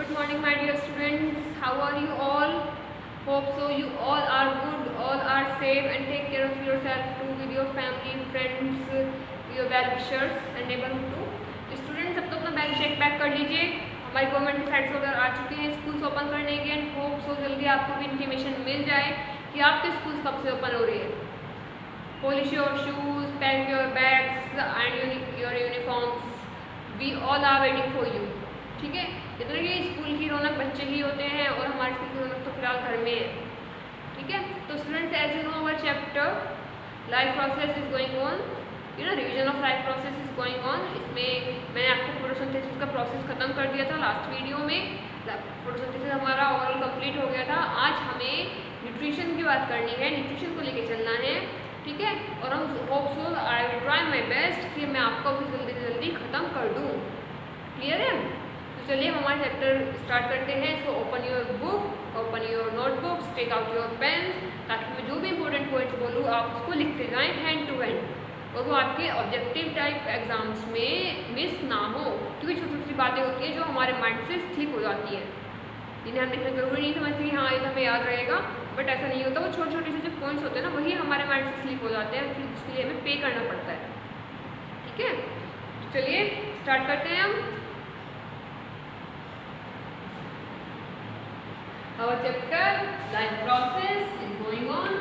Good morning, my dear students. How are you all? Hope so. You all are good, all are safe, and take care of yourself too, with your family, friends, your well wishers and neighborhood too. Students सब तो अपना bag shake pack कर लीजिए. हमारी government की side से order आ चुके हैं स्कूल्स ओपन करने के. एंड होप सो जल्दी आपको भी इंटीमेशन मिल जाए कि आपके स्कूल्स कब से ओपन हो रही है. Polish your shoes, pack your bags and your uniforms. We all are waiting for you. ठीक है. इतना कि स्कूल की रौनक बच्चे ही होते हैं और हमारे स्कूल की रौनक तो फिलहाल घर में है. ठीक है. तो students, as you know our chapter life process is going on. Revision of life process is going on. इसमें मैंने आपको फोटोसिंथेसिस का प्रोसेस खत्म कर दिया था लास्ट वीडियो में. फोटोसिंथेसिस हमारा ओवरऑल कंप्लीट हो गया था. आज हमें न्यूट्रिशन की बात करनी है, न्यूट्रिशन को लेके चलना है. ठीक है. और हम hope so I will try my best कि मैं आपको भी जल्दी से जल्दी ख़त्म कर दूँ. क्लियर है. तो चलिए हम हमारा चैप्टर स्टार्ट करते हैं. So open your book, open your notebooks, take out your pens, ताकि मैं जो भी इंपॉर्टेंट पॉइंट्स बोलूँ आप उसको लिखते जाएँ हैंड टू हैंड, और वो आपके ऑब्जेक्टिव टाइप एग्जाम्स में मिस ना हो. क्योंकि छोटी छोटी बातें होती हैं जो हमारे माइंड से स्लिप हो जाती हैं, जिन्हें हम लिखना जरूरी नहीं समझते कि हाँ ये तो हमें याद रहेगा, बट ऐसा नहीं होता. वो छोटे छोटे से जो पॉइंट्स होते हैं ना, वही हमारे माइंड से स्लिप हो जाते हैं, फिर उसके लिए हमें पे करना पड़ता है. ठीक है. चलिए स्टार्ट करते हैं हम. Our chapter life process is going on.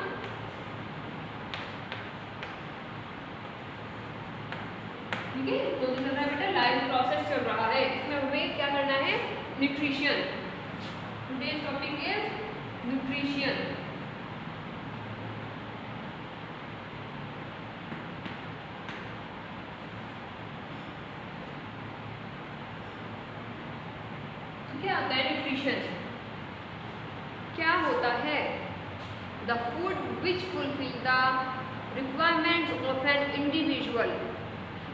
ठीक है. तो चल रहा है बेटा, लाइफ प्रोसेस चल रहा है. इसमें हमें क्या करना है? Nutrition. Today's topic is nutrition. क्या होता है न्यूट्रिशन? क्या होता है? The food which fulfil the requirements of an individual,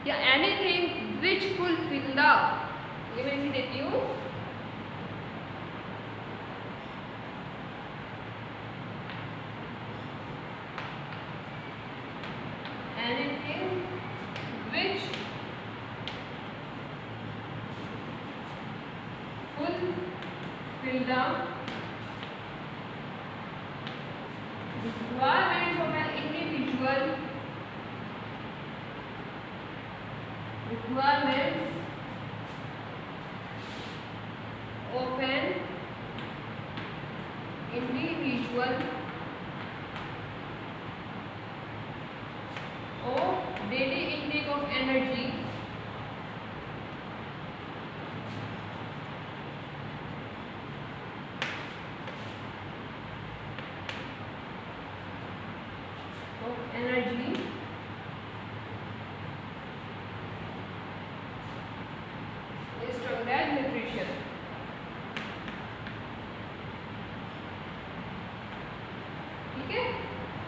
या एनीथिंग विच फुलफिल द, ये मैं इसे देती हूँ, anything which fulfill the requirements of an individual, requirements of an individual of daily intake of energy, is termed as nutrition. ठीक है.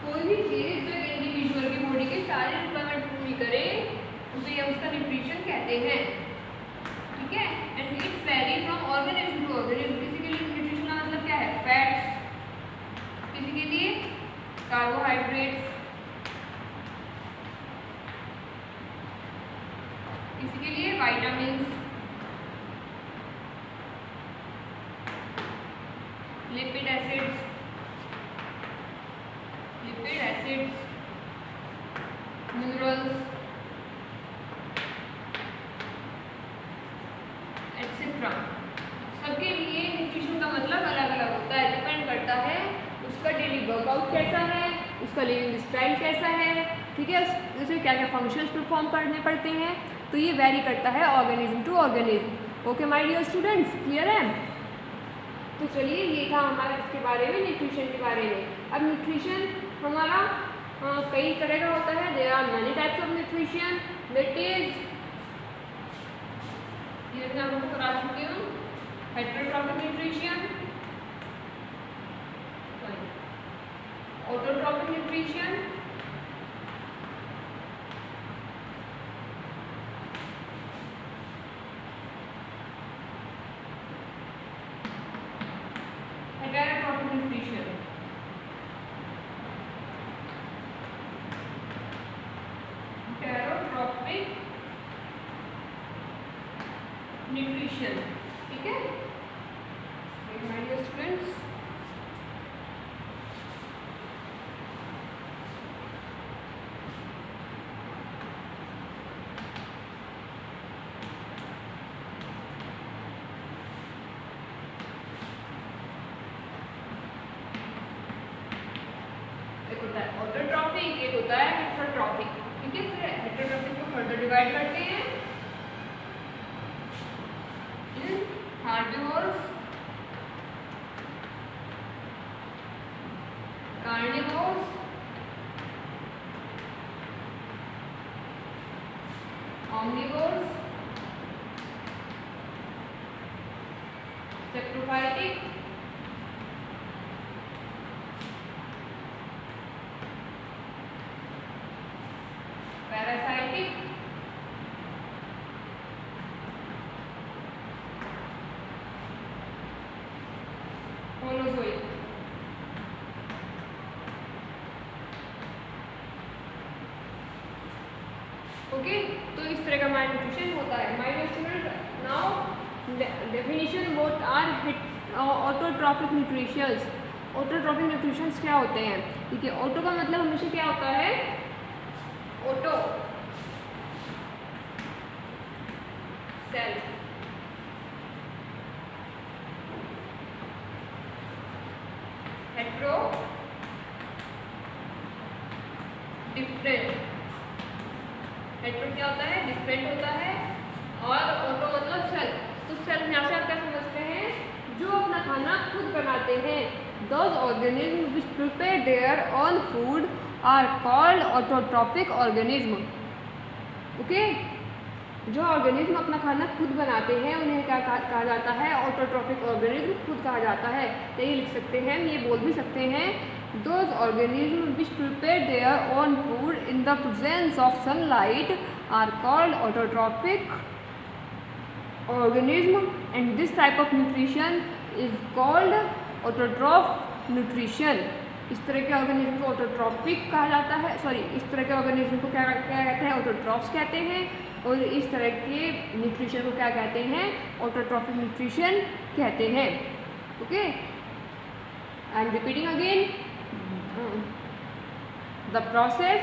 कोई भी चीज जो इंडिविजुअल की बॉडी के सारे रिक्वायरमेंट पूरी करे उसे या उसका न्यूट्रिशन कहते हैं. ठीक है. And it's vary from organism to organism. किसी के लिए न्यूट्रिशन का मतलब क्या है? फैट्स. किसी के लिए कार्बोहाइड्रेट्स, किसी के लिए vitamins, lipid acids, minerals, etcetera. सबके लिए न्यूट्रिशन का मतलब अलग अलग होता है. डिपेंड करता है उसका डेली वर्कआउट कैसा है, उसका लिविंग स्टाइल कैसा है. ठीक है. उसे क्या क्या फंक्शंस परफॉर्म करने पड़ते हैं, तो ये वेरी करता है organism to organism. Okay my dear students, clear है. तो चलिए ये था हमारा इसके बारे में, न्यूट्रिशन के बारे में. अब न्यूट्रिशन हमारा कई तरह का होता है. There are many types of nutrition. That is, ये मैं आपको करा चुकी हूँ, heterotrophic nutrition, autotrophic nutrition, heterotrophic nutrition. Nutrition. ठीक है. हेटरोट्रॉफिक। ठीक है, फिर हेटरोट्रॉफिक को फर्दर डिवाइड करते हैं इन herbivores, carnivores, omnivores, saprophytic, parasitic, holozoic। Okay, तो इस तरह का हमारा न्यूट्रिशन होता है। My dear student, now definition what are autotrophic nutritions. Autotrophic nutritions क्या होते हैं? ठीक है, ऑटो का मतलब हमेशा क्या होता है? Auto self, hetero different. Hetero क्या होता है? डिफरेंट होता है, और ऑटो मतलब सेल्फ। तो सेल्फ यहाँ से आप क्या समझते हैं? जो अपना खाना खुद बनाते हैं। Those organism which prepare their own food are called autotrophic organism. Okay, जो ऑर्गेनिज्म अपना खाना खुद बनाते हैं उन्हें क्या कहा जाता है? ऑटोट्रॉफिक ऑर्गेनिज्म खुद कहा जाता है। तो ये लिख सकते हैं, ये बोल भी सकते हैं, those organisms which prepare their own food in the presence of sunlight are called autotrophic organism, and this type of nutrition is called autotroph nutrition। इस तरह के ऑर्गेनिज्म को ऑटोट्रॉफिक कहा जाता है, सॉरी, इस तरह के ऑर्गेनिज्म को क्या कहते हैं? ऑटोट्रॉफ्स कहते हैं। और इस तरह के न्यूट्रिशन को क्या कहते हैं? ऑटोट्रॉफिक न्यूट्रिशन कहते हैं। Okay, I am repeating again, the process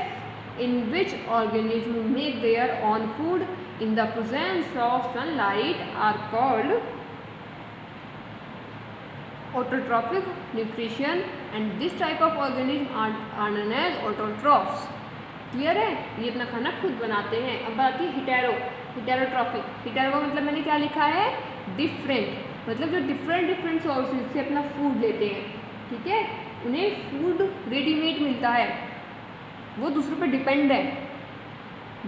in which organisms make their own food in the presence of sunlight are called autotrophic nutrition, and this type of organism are known as autotrophs। Clear है? ये अपना खाना खुद बनाते हैं। अब बात आती है हिटेरोट्रॉफिक। हिटेरो का मतलब मैंने क्या लिखा है? डिफरेंट, मतलब जो डिफरेंट सोर्सेज से अपना फूड लेते हैं। ठीक है, उन्हें फूड रेडीमेड मिलता है, वो दूसरों पर डिपेंड है।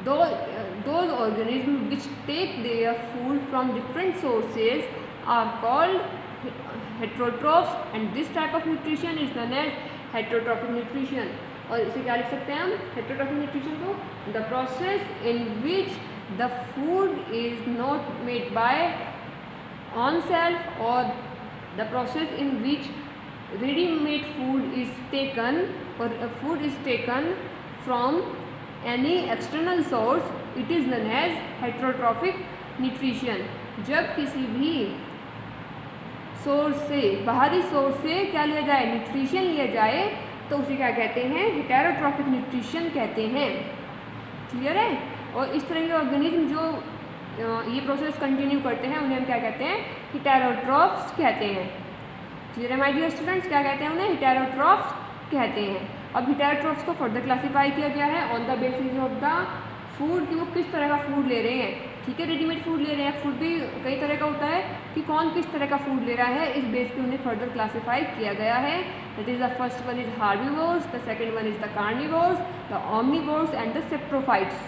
Those organism which take their food from different sources are called heterotrophs, and this type of nutrition is known as heterotrophic nutrition. और इसे क्या लिख सकते हैं हम? हेटरोट्रॉफिक न्यूट्रिशन को, the process in which the food is not made by own self, और the process in which ready-made food is taken, or food is taken from any external source, it is known as heterotrophic nutrition। जब किसी भी source से, बाहरी source से क्या लिया जाए? न्यूट्रिशन लिया जाए, तो उसे क्या कहते हैं? हेटेरोट्रॉफिक न्यूट्रिशन कहते हैं। क्लियर है? और इस तरह के ऑर्गेनिज्म जो ये प्रोसेस कंटिन्यू करते हैं उन्हें हम क्या कहते हैं? हेटेरोट्रॉफ्स कहते हैं। क्लियर है माय डियर स्टूडेंट्स? क्या कहते हैं उन्हें? हेटेरोट्रॉफ्स कहते हैं। अब हेटेरोट्रॉफ्स को फर्दर क्लासीफाई किया गया है on the basis of the food, कि वो किस तरह का फूड ले रहे हैं। ठीक है, रेडीमेड फूड ले रहे हैं, फूड भी कई तरह का होता है, कि कौन किस तरह का फूड ले रहा है, इस बेस पे उन्हें फर्दर क्लासीफाई किया गया है। That is the first one is herbivores, the second one is the carnivores, the omnivores and the saprophytes.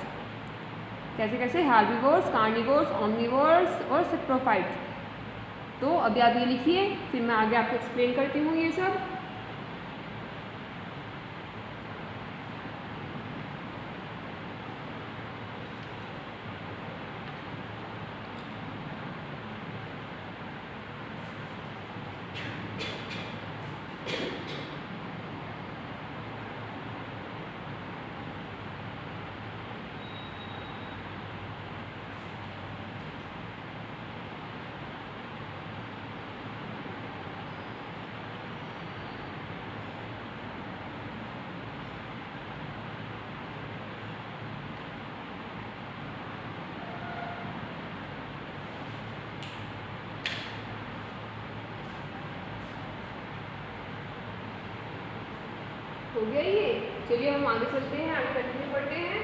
कैसे कैसे? हार्बिवोर्स, कार्निवोर्स, ओमनिवोर्स और सेप्रोफाइट्स। तो अभी आप ये लिखिए, फिर मैं आगे आपको एक्सप्लेन करती हूँ ये सब। हो गया ये? चलिए हम आगे चलते हैं, आगे कंटिन्यू करते हैं।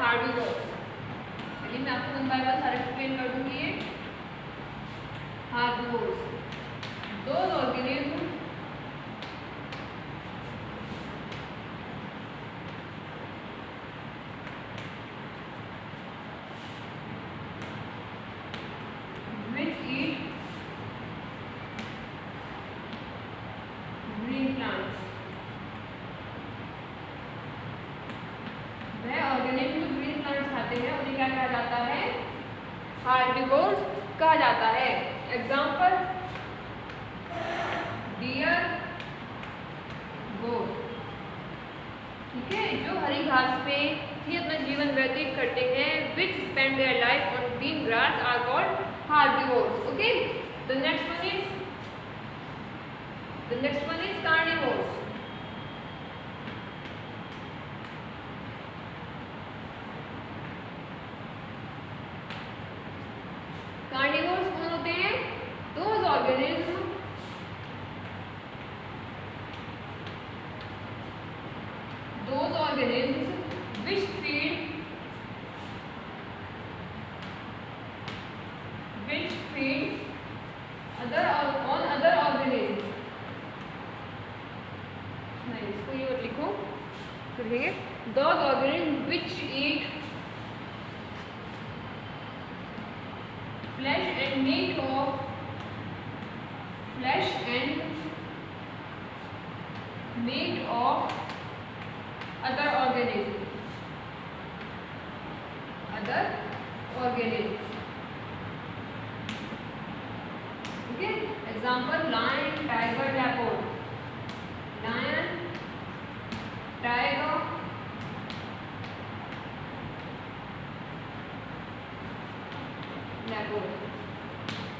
हार्बिवोर्स, चलिए मैं आपको वन बाय वन सारा एक्सप्लेन कर दूंगी। ये herbivores, those organism which eat green plants, वह ऑर्गेनिज्म जो ग्रीन प्लांट्स खाते हैं उन्हें क्या कहा जाता है? हार्बिवोर्स कहा जाता है। एग्जाम्पल डियर, गोट, ठीक है, जो हरी घास पे ही अपना जीवन व्यतीत करते हैं, which spend their life on green grass are called herbivores. Okay, the next one is carnivores. Carnivores कौन होते हैं? Those organism which feed on other organisms। नहीं, इसको ये मत लिखो, लिखेंगे those organisms which eat flesh and meat of other organisms। Okay, example lion, tiger, leopard। lion, tiger, leopard,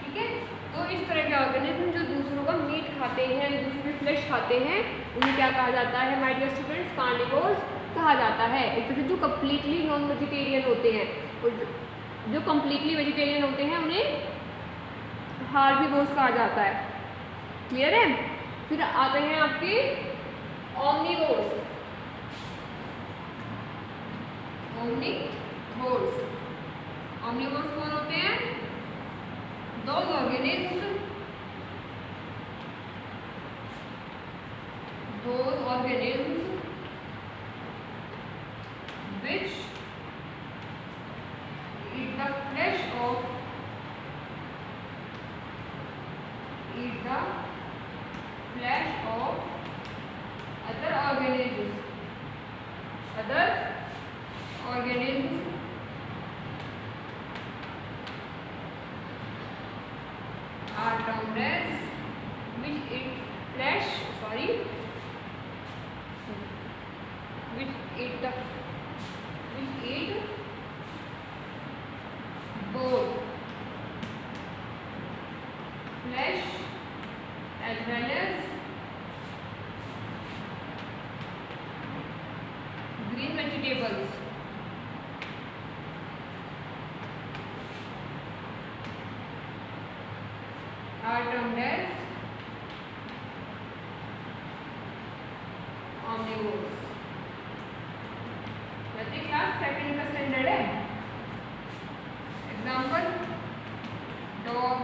ठीक है। तो इस तरह के ऑर्गेनिज्म जो दूसरों का मीट खाते हैं, दूसरों की फ्लेश खाते हैं, उन्हें क्या कहा जाता है माय डियर स्टूडेंट्स? कार्निवोर्स कहा जाता है। एक तरह जो कम्प्लीटली नॉन वेजिटेरियन होते हैं और जो कम्प्लीटली वेजिटेरियन होते हैं उन्हें हार्बिवोर्स कहा जाता है। क्लियर है? फिर आते हैं आपके ओमनिवोर्स। ओमनिवोर्स कौन होते हैं? those organisms which eat the flesh of other organisms are termed as which eat both flesh as well as green vegetables। are termed as omnivores। बच्चे क्लास सेकंड का स्टैंडर्ड है। एग्जाम्पल डॉग,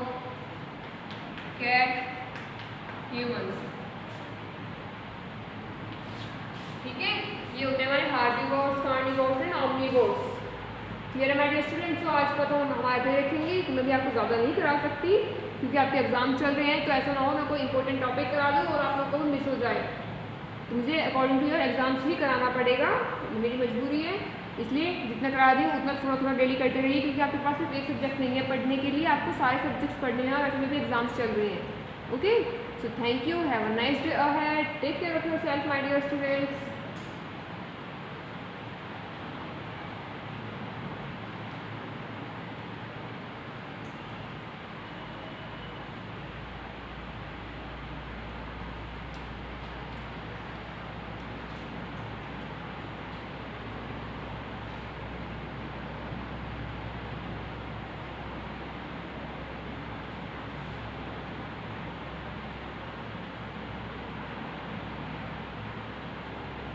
कैट, ह्यूमंस, ठीक है। ये होते हैं हमारे हार्बिवोर्स, carnivores and omnivores. मेरे हमारे स्टूडेंट्स को आज का तो हम हमारे पे रखेंगे, तो मैं भी आपको ज़्यादा नहीं करा सकती क्योंकि आपके एग्जाम चल रहे हैं। तो ऐसा ना हो मैं कोई इंपॉर्टेंट टॉपिक करा दूँ और आप लोग को भी मिस हो जाए। तो मुझे अकॉर्डिंग टू योर एग्जाम्स ही कराना पड़ेगा, मेरी मजबूरी है। इसलिए जितना करा दी उतना थोड़ा थोड़ा डेली करते रहिए, क्योंकि आपके पास सिर्फ एक सब्जेक्ट नहीं है पढ़ने के लिए, आपको सारे सब्जेक्ट्स पढ़ने हैं और ऐसे भी एग्जाम्स चल रहे हैं. Okay, so thank you, have a nice day ahead, take care of yourself my dear students.